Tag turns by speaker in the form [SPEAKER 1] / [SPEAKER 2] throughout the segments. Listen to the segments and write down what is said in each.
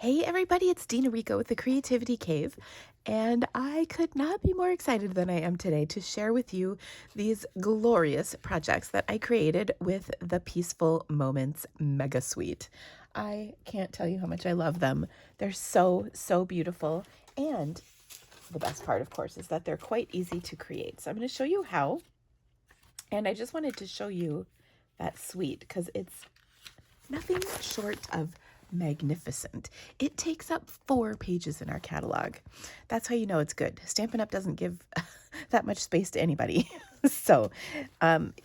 [SPEAKER 1] Hey everybody, it's Dina Rico with the Creativity Cave, and I could not be more excited than I am today to share with you these glorious projects that I created with the Peaceful Moments Mega Suite. I can't tell you how much I love them. They're so beautiful, and the best part, of course, is that they're quite easy to create. So I'm going to show you how, and I just wanted to show you that suite because it's nothing short of magnificent. It takes up 4 pages in our catalog. That's how you know it's good. Stampin' Up! Doesn't give that much space to anybody. So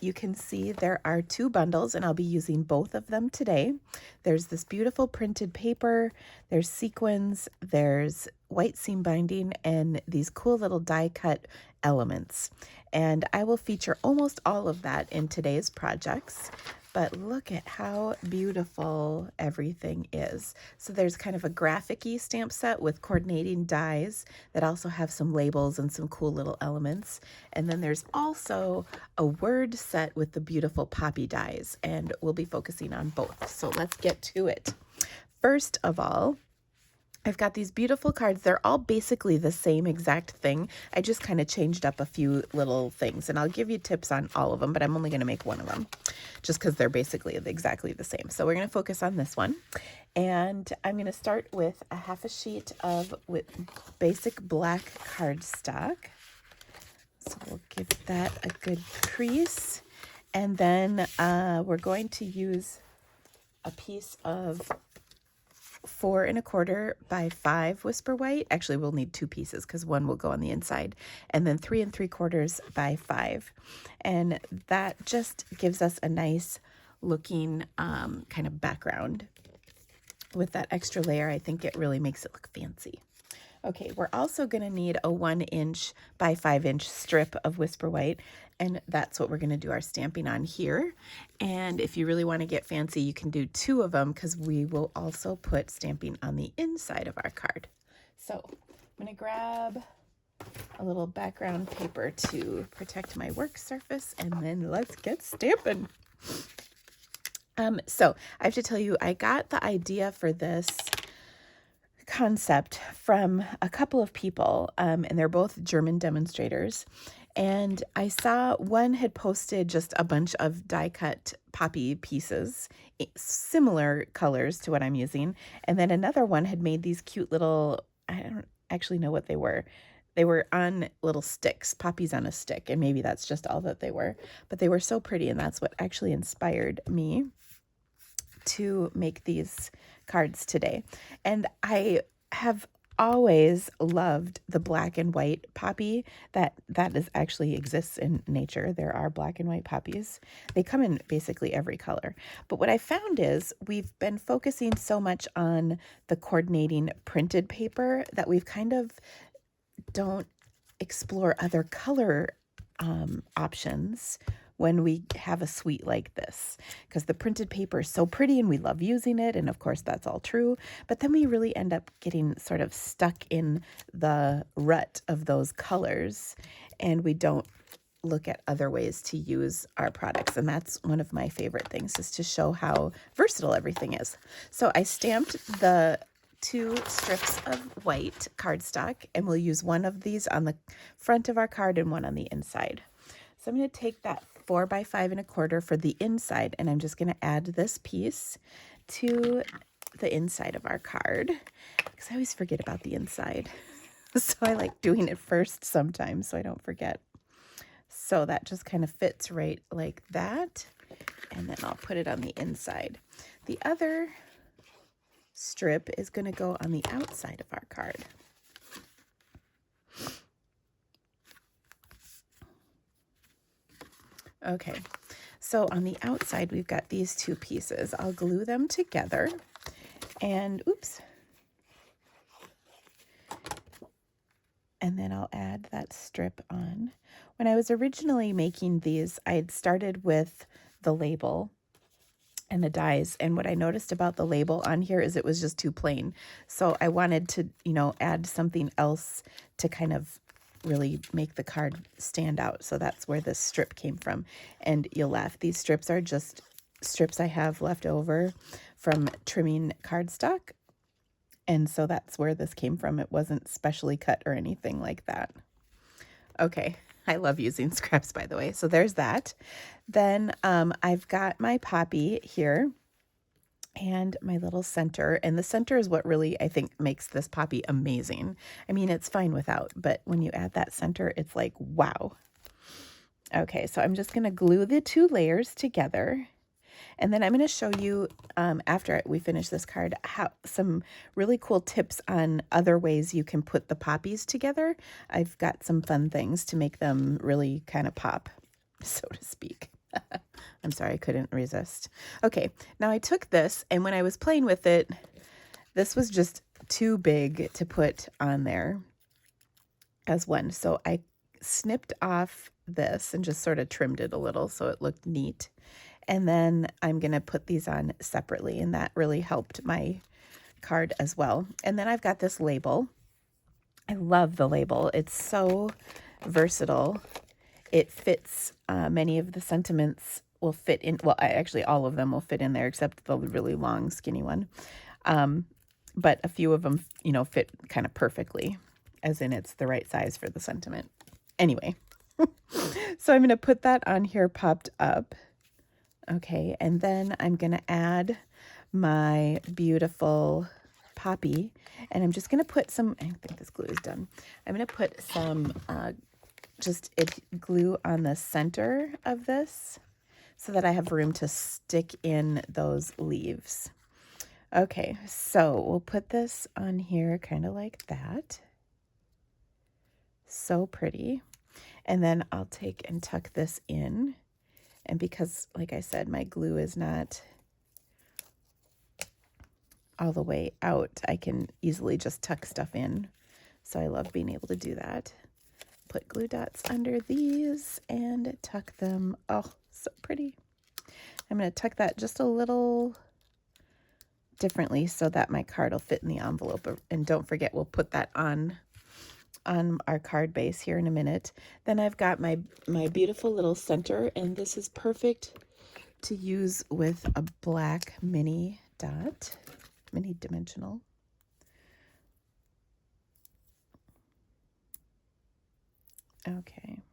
[SPEAKER 1] you can see there are 2 bundles, and I'll be using both of them today. There's this beautiful printed paper, there's sequins, there's white seam binding, and these cool little die cut elements. And I will feature almost all of that in today's projects. But look at how beautiful everything is. So there's kind of a graphic-y stamp set with coordinating dies that also have some labels and some cool little elements. And then there's also a word set with the beautiful poppy dies, and we'll be focusing on both. So let's get to it. First of all, I've got these beautiful cards. They're all basically the same exact thing. I just kind of changed up a few little things, and I'll give you tips on all of them, but I'm only going to make one of them just because they're basically exactly the same. So we're going to focus on this one, and I'm going to start with a half a sheet of basic black cardstock. So we'll give that a good crease, and then we're going to use a piece of 4 1/4 by 5 whisper white. Actually, we'll need 2 pieces because one will go on the inside, and then 3 3/4 by 5. And that just gives us a nice looking kind of background. With that extra layer, I think it really makes it look fancy. Okay, we're also going to need a 1 inch by 5 inch strip of whisper white, and that's what we're going to do our stamping on here. And if you really want to get fancy, you can do 2 of them because we will also put stamping on the inside of our card. So I'm going to grab a little background paper to protect my work surface, and then let's get stamping. So I have to tell you, I got the idea for this concept from a couple of people, and they're both German demonstrators. And I saw one had posted just a bunch of die cut poppy pieces, similar colors to what I'm using. And then another one had made these cute little, I don't actually know what they were. They were on little sticks, poppies on a stick, and maybe that's just all that they were. But they were so pretty, and that's what actually inspired me to make these cards today. And I have always loved the black and white poppy that is actually exists in nature. There are black and white poppies. They come in basically every color. But what I found is we've been focusing so much on the coordinating printed paper that we've kind of don't explore other color options when we have a suite like this, because the printed paper is so pretty and we love using it, and of course that's all true, but then we really end up getting sort of stuck in the rut of those colors, and we don't look at other ways to use our products. And that's one of my favorite things, is to show how versatile everything is. So I stamped the 2 strips of white cardstock, and we'll use one of these on the front of our card and one on the inside. So I'm going to take that 4 by 5 1/4 for the inside, and I'm just going to add this piece to the inside of our card, because I always forget about the inside. So I like doing it first sometimes so I don't forget. So that just kind of fits right like that, and then I'll put it on the inside. The other strip is going to go on the outside of our card. Okay, so on the outside, we've got these 2 pieces. I'll glue them together, and oops. And then I'll add that strip on. When I was originally making these, I had started with the label and the dies, and what I noticed about the label on here is it was just too plain. So I wanted to, add something else to kind of really make the card stand out. So that's where this strip came from. And you'll laugh, these strips are just strips I have left over from trimming cardstock. And so that's where this came from. It wasn't specially cut or anything like that. Okay, I love using scraps, by the way. So there's that. Then I've got my poppy here and my little center. And the center is what really, I think, makes this poppy amazing. I mean, it's fine without, but when you add that center, it's like, wow. Okay, so I'm just going to glue the two layers together. And then I'm going to show you, after we finish this card, how some really cool tips on other ways you can put the poppies together. I've got some fun things to make them really kind of pop, so to speak. I'm sorry, I couldn't resist. Okay, now I took this, and when I was playing with it, this was just too big to put on there as one. So I snipped off this and just sort of trimmed it a little so it looked neat. And then I'm going to put these on separately, and that really helped my card as well. And then I've got this label. I love the label. It's so versatile. It fits, many of the sentiments will fit in. Well, actually all of them will fit in there except the really long, skinny one. But a few of them, fit kind of perfectly, as in it's the right size for the sentiment. Anyway, so I'm going to put that on here popped up. Okay, and then I'm going to add my beautiful poppy, and I'm just going to put some, I think this glue is done. I'm going to put some glue on the center of this so that I have room to stick in those leaves. Okay, so we'll put this on here kind of like that. So pretty. And then I'll take and tuck this in. And because, like I said, my glue is not all the way out, I can easily just tuck stuff in. So I love being able to do that. Put glue dots under these and tuck them. Oh, so pretty. I'm going to tuck that just a little differently so that my card will fit in the envelope. And don't forget, we'll put that on our card base here in a minute. Then I've got my beautiful little center, and this is perfect to use with a black mini dot, mini dimensional. Okay.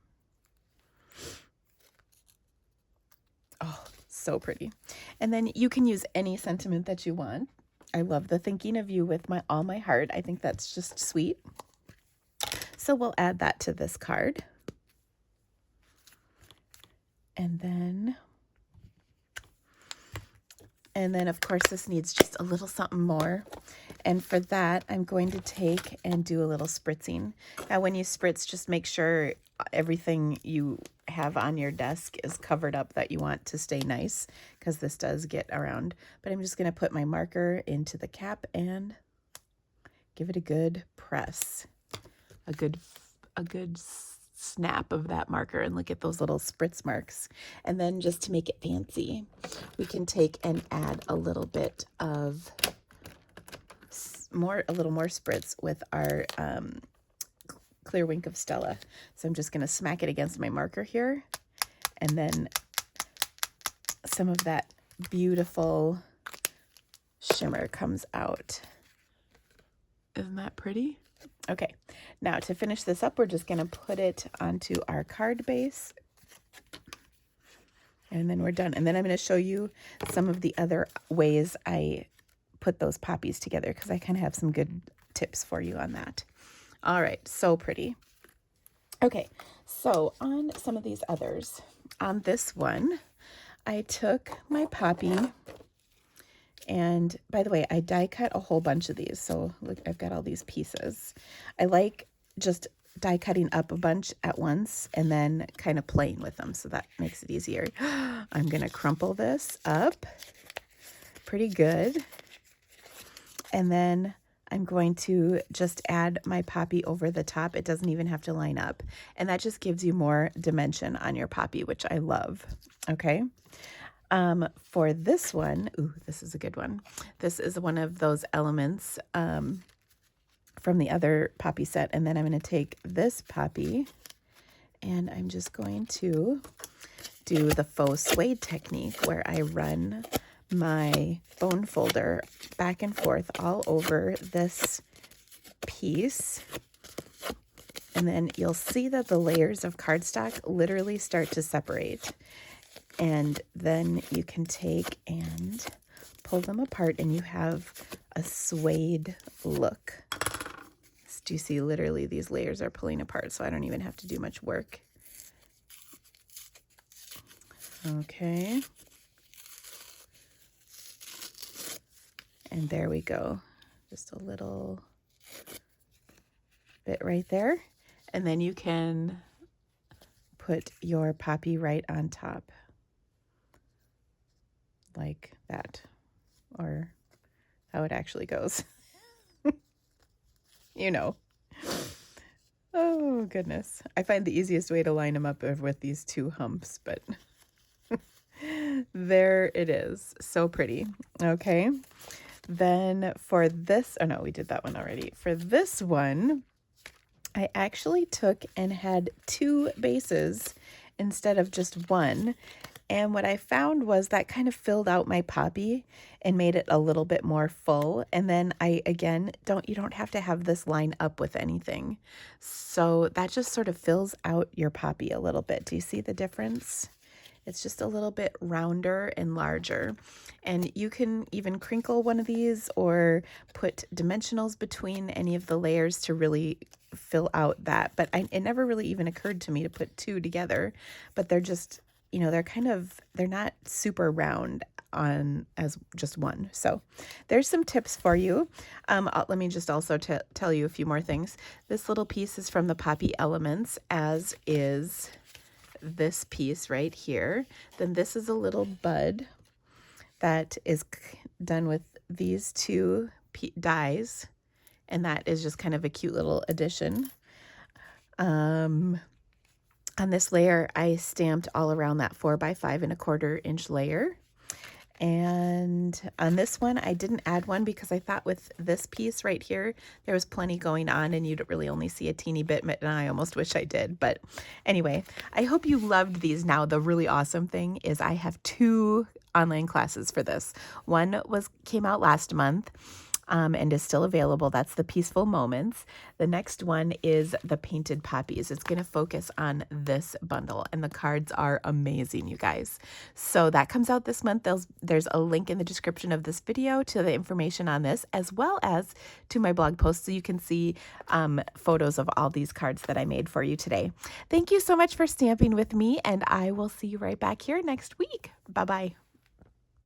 [SPEAKER 1] Oh, so pretty. And then you can use any sentiment that you want. I love the thinking of you with all my heart. I think that's just sweet. So we'll add that to this card. And then of course this needs just a little something more. And for that, I'm going to take and do a little spritzing. Now when you spritz, just make sure everything you have on your desk is covered up that you want to stay nice, because this does get around. But I'm just going to put my marker into the cap and give it a good press. A good snap of that marker, and look at those little spritz marks. And then just to make it fancy, we can take and add a little bit of a little more spritz with our clear wink of Stella. So I'm just going to smack it against my marker here, and then some of that beautiful shimmer comes out. Isn't that pretty? Okay, now to finish this up, we're just going to put it onto our card base, and then we're done. And then I'm going to show you some of the other ways I put those poppies together, because I kind of have some good tips for you on that. All right, so pretty. Okay, so on some of these others, on this one, I took my poppy. And by the way, I die cut a whole bunch of these. So look, I've got all these pieces. I like just die cutting up a bunch at once and then kind of playing with them. So that makes it easier. I'm going to crumple this up pretty good. And then I'm going to just add my poppy over the top. It doesn't even have to line up. And that just gives you more dimension on your poppy, which I love. Okay. For this one, ooh, this is a good one. This is one of those elements from the other poppy set. And then I'm going to take this poppy and I'm just going to do the faux suede technique, where I run my bone folder back and forth all over this piece. And then you'll see that the layers of cardstock literally start to separate. And then you can take and pull them apart and you have a suede look. Do you see literally these layers are pulling apart, so I don't even have to do much work. Okay. And there we go. Just a little bit right there. And then you can put your poppy right on top. Like that. Or how it actually goes. You know. Oh, goodness. I find the easiest way to line them up with these two humps, but there it is. So pretty. Okay. Then for this, oh no, we did that one already. For this one, I actually took and had 2 bases instead of just one. And what I found was that kind of filled out my poppy and made it a little bit more full. And then you don't have to have this line up with anything. So that just sort of fills out your poppy a little bit. Do you see the difference? It's just a little bit rounder and larger. And you can even crinkle one of these or put dimensionals between any of the layers to really fill out that. But it never really even occurred to me to put 2 together, but they're just, they're not super round on as just one. So there's some tips for you. Let me just also tell you a few more things. This little piece is from the Poppy Elements, as is this piece right here. Then this is a little bud that is done with these 2 dies, and that is just kind of a cute little addition. On this layer, I stamped all around that 4 by 5 1/4 inch layer. And on this one, I didn't add one because I thought with this piece right here, there was plenty going on and you'd really only see a teeny bit, and I almost wish I did. But anyway, I hope you loved these. Now, the really awesome thing is I have 2 online classes for this. One came out last month. And is still available. That's the Peaceful Moments. The next one is the Painted Poppies. It's going to focus on this bundle, and the cards are amazing, you guys. So that comes out this month. There's a link in the description of this video to the information on this, as well as to my blog post, so you can see photos of all these cards that I made for you today. Thank you so much for stamping with me, and I will see you right back here next week. Bye-bye.